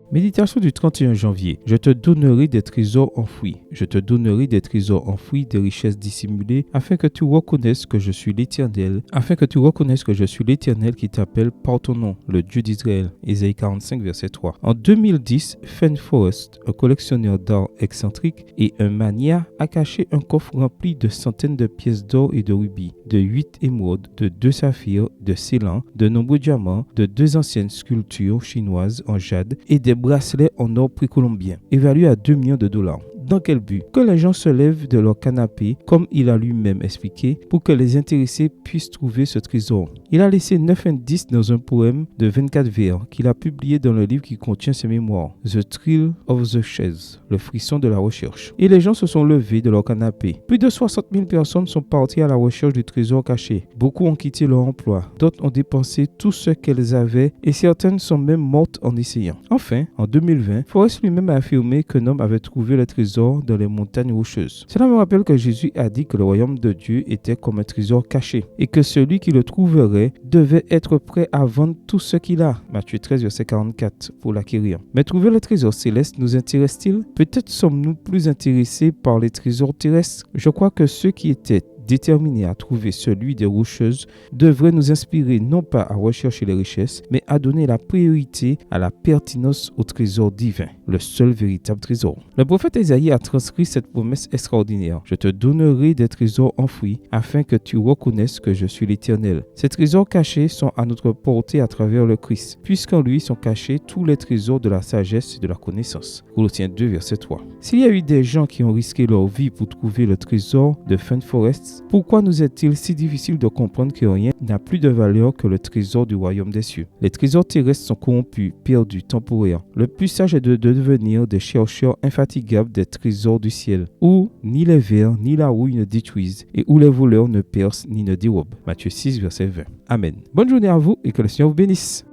Méditation du 31 janvier. Je te donnerai des trésors enfouis. Je te donnerai des trésors enfouis, des richesses dissimulées, afin que tu reconnaisses que je suis l'Éternel, qui t'appelle par ton nom, le Dieu d'Israël. Ésaïe 45, verset 3. En 2010, Fen Forrest, un collectionneur d'art excentrique et un mania, a caché un coffre rempli de centaines de pièces d'or et de rubis, de 8 émeraudes, de 2 saphirs, de célans, de nombreux diamants, de 2 anciennes sculptures chinoises en jade et des bracelets en or précolombien, évalués à 2 millions de dollars. Dans quel but? Que les gens se lèvent de leur canapé, comme il a lui-même expliqué, pour que les intéressés puissent trouver ce trésor. Il a laissé 9 indices dans un poème de 24 vers qu'il a publié dans le livre qui contient ses mémoires, The Thrill of the Chase, le frisson de la recherche. Et les gens se sont levés de leur canapé. Plus de 60 000 personnes sont parties à la recherche du trésor caché. Beaucoup ont quitté leur emploi, d'autres ont dépensé tout ce qu'elles avaient et certaines sont même mortes en essayant. Enfin, en 2020, Forrest lui-même a affirmé qu'un homme avait trouvé le trésor dans les montagnes rocheuses. Cela me rappelle que Jésus a dit que le royaume de Dieu était comme un trésor caché et que celui qui le trouverait devait être prêt à vendre tout ce qu'il a. Matthieu 13, verset 44, pour l'acquérir. Mais trouver le trésor céleste nous intéresse-t-il? Peut-être sommes-nous plus intéressés par les trésors terrestres. Je crois que ceux qui étaient déterminés à trouver celui des rocheuses devrait nous inspirer non pas à rechercher les richesses, mais à donner la priorité à la pertinence au trésor divin, le seul véritable trésor. Le prophète Ésaïe a transcrit cette promesse extraordinaire. Je te donnerai des trésors enfouis afin que tu reconnaisses que je suis l'Éternel. Ces trésors cachés sont à notre portée à travers le Christ, puisqu'en lui sont cachés tous les trésors de la sagesse et de la connaissance. Colossiens 2, verset 3. S'il y a eu des gens qui ont risqué leur vie pour trouver le trésor de Fen Forrest, pourquoi nous est-il si difficile de comprendre que rien n'a plus de valeur que le trésor du royaume des cieux? Les trésors terrestres sont corrompus, perdus, temporaires. Le plus sage est de devenir des chercheurs infatigables des trésors du ciel, où ni les vers ni la rouille ne détruisent, et où les voleurs ne percent ni ne dérobent. Matthieu 6, verset 20. Amen. Bonne journée à vous et que le Seigneur vous bénisse.